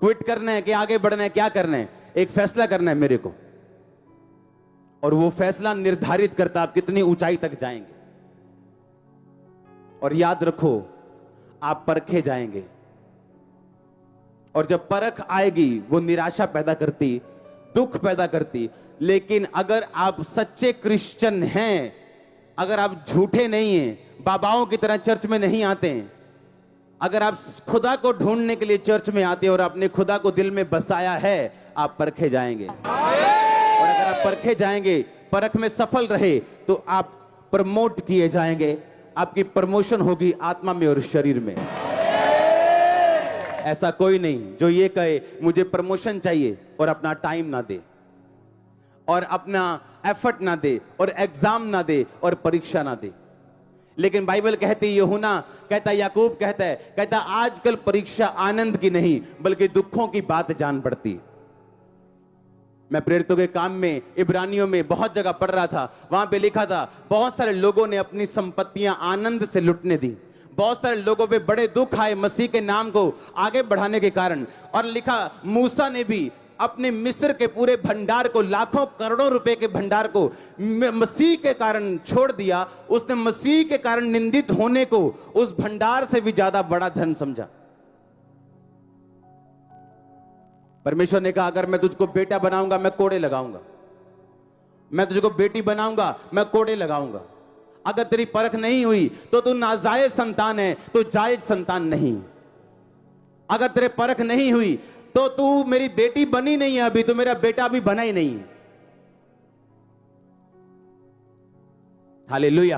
Quit करना है कि आगे बढ़ना है, क्या करना है? एक फैसला करना है मेरे को, और वो फैसला निर्धारित करता आप कितनी ऊंचाई तक जाएंगे। और याद रखो, आप परखे जाएंगे, और जब परख आएगी वो निराशा पैदा करती, दुख पैदा करती। लेकिन अगर आप सच्चे क्रिश्चियन हैं, अगर आप झूठे नहीं हैं, बाबाओं की तरह चर्च में नहीं आते हैं, अगर आप खुदा को ढूंढने के लिए चर्च में आते हैं और आपने खुदा को दिल में बसाया है, आप परखे जाएंगे। और अगर आप परखे जाएंगे, परख में सफल रहे, तो आप प्रमोट किए जाएंगे। आपकी प्रमोशन होगी आत्मा में और शरीर में। ऐसा कोई नहीं जो ये कहे मुझे प्रमोशन चाहिए और अपना टाइम ना दे, और अपना एफर्ट ना दे, और एग्जाम ना दे, और परीक्षा ना दे। लेकिन बाइबल कहती, यूहन्ना कहता, याकूब कहता आजकल परीक्षा आनंद की नहीं बल्कि दुखों की बात जान पड़ती। मैं प्रेरितों के काम में इब्रानियों में बहुत जगह पढ़ रहा था, वहां पे लिखा था बहुत सारे लोगों ने अपनी संपत्तियां आनंद से लुटने दी। बहुत सारे लोगों पे बड़े दुख आए मसीह के नाम को आगे बढ़ाने के कारण। और लिखा, मूसा ने भी अपने मिस्र के पूरे भंडार को, लाखों करोड़ों रुपए के भंडार को मसीह के कारण छोड़ दिया। उसने मसीह के कारण निंदित होने को उस भंडार से भी ज्यादा बड़ा धन समझा। परमेश्वर ने कहा, अगर मैं तुझको बेटा बनाऊंगा मैं कोड़े लगाऊंगा, मैं तुझको बेटी बनाऊंगा मैं कोड़े लगाऊंगा। अगर तेरी परख नहीं हुई तो तू नाजायज संतान है, तो जायज संतान नहीं। अगर तेरे परख नहीं हुई तो तू मेरी बेटी बनी नहीं है अभी, तो मेरा बेटा भी बना ही नहीं है। हालेलुया।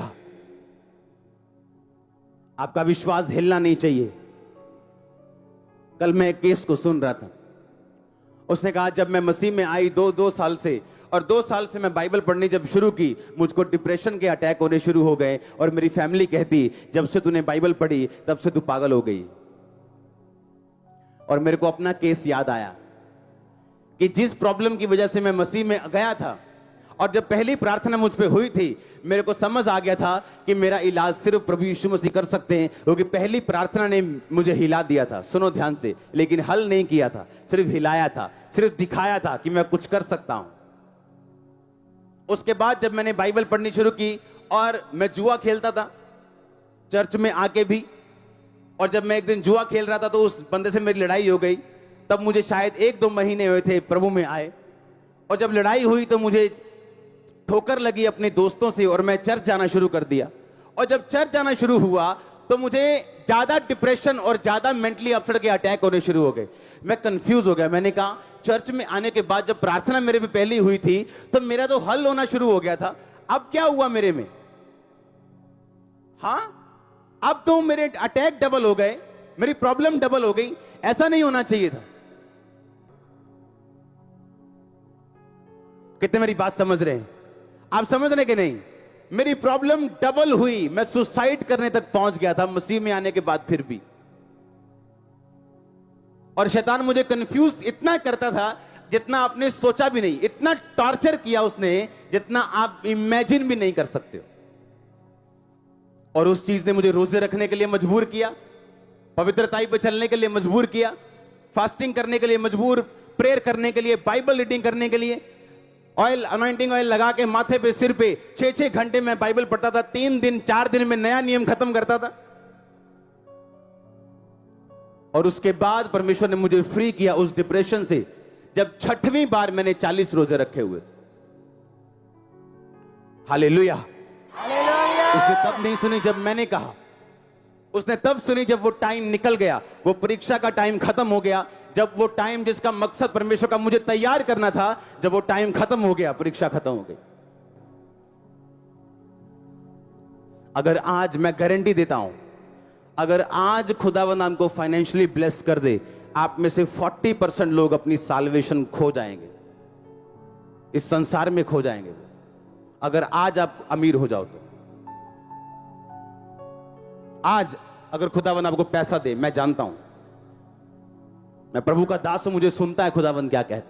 आपका विश्वास हिलना नहीं चाहिए। कल मैं एक केस को सुन रहा था, उसने कहा जब मैं मसीह में आई दो साल से, और 2 साल से मैं बाइबल पढ़नी जब शुरू की, मुझको डिप्रेशन के अटैक होने शुरू हो गए। और मेरी फैमिली कहती, जब से तूने बाइबल पढ़ी तब से तू पागल हो गई। और मेरे को अपना केस याद आया कि जिस प्रॉब्लम की वजह से मैं मसीह में गया था, और जब पहली प्रार्थना मुझ पे हुई थी, मेरे को समझ आ गया था कि मेरा इलाज सिर्फ प्रभु यीशु मसीह कर सकते हैं, क्योंकि पहली प्रार्थना ने मुझे हिला दिया था। सुनो ध्यान से, लेकिन हल नहीं किया था, सिर्फ हिलाया था, सिर्फ दिखाया था कि मैं कुछ कर सकता हूं। उसके बाद जब मैंने बाइबल पढ़नी शुरू की, और मैं जुआ खेलता था चर्च में आके भी, और जब मैं एक दिन जुआ खेल रहा था तो उस बंदे से मेरी लड़ाई हो गई। तब मुझे शायद 1-2 महीने हुए थे प्रभु में आए, और जब लड़ाई हुई तो मुझे ठोकर लगी अपने दोस्तों से, और मैं चर्च जाना शुरू कर दिया। और जब चर्च जाना शुरू हुआ तो मुझे ज्यादा डिप्रेशन और ज्यादा मेंटली अपसेट के अटैक होने शुरू हो गए। मैं कंफ्यूज हो गया। मैंने कहा, चर्च में आने के बाद जब प्रार्थना मेरे पे पहली हुई थी तो मेरा तो हल होना शुरू हो गया था, अब क्या हुआ मेरे में? हाँ, अब तो मेरे अटैक डबल हो गए, मेरी प्रॉब्लम डबल हो गई। ऐसा नहीं होना चाहिए था। कितने मेरी बात समझ रहे हैं? आप समझ रहे कि नहीं? मेरी प्रॉब्लम डबल हुई, मैं सुसाइड करने तक पहुंच गया था मसीह में आने के बाद फिर भी। और शैतान मुझे कंफ्यूज इतना करता था जितना आपने सोचा भी नहीं। इतना टॉर्चर किया उसने जितना आप इमेजिन भी नहीं कर सकते हो। और उस चीज ने मुझे रोजे रखने के लिए मजबूर किया, पवित्रताई पे चलने के लिए मजबूर किया, फास्टिंग करने के लिए मजबूर, प्रेयर करने के लिए, बाइबल रीडिंग करने के लिए, ऑयल, अनॉइंटिंग ऑयल लगा के माथे पे, सिर पे 6-6 घंटे में बाइबल पढ़ता था। 3 दिन 4 दिन में नया नियम खत्म करता था। और उसके बाद परमेश्वर ने मुझे फ्री किया उस डिप्रेशन से, जब 6वीं बार मैंने 40 रोजे रखे हुए। हालेलुया। उसने तब नहीं सुनी जब मैंने कहा, उसने तब सुनी जब वो टाइम निकल गया, वो परीक्षा का टाइम खत्म हो गया। जब वो टाइम जिसका मकसद परमेश्वर का मुझे तैयार करना था, जब वो टाइम खत्म हो गया, परीक्षा खत्म हो गई। अगर आज मैं गारंटी देता हूं, अगर आज खुदावंद हमको फाइनेंशियली ब्लेस कर दे, आप में से 40% लोग अपनी साल्वेशन खो जाएंगे, इस संसार में खो जाएंगे। अगर आज आप अमीर हो जाओ तो, आज अगर खुदावंद आपको पैसा दे, मैं जानता हूं, मैं प्रभु का दास हूं, मुझे सुनता है खुदावंद क्या कहता।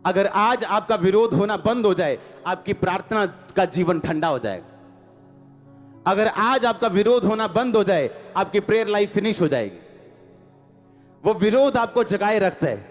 अगर आज आपका विरोध होना बंद हो जाए, आपकी प्रार्थना का जीवन ठंडा हो जाएगा। अगर आज आपका विरोध होना बंद हो जाए, आपकी प्रेयर लाइफ फिनिश हो जाएगी। वो विरोध आपको जगाए रखता है।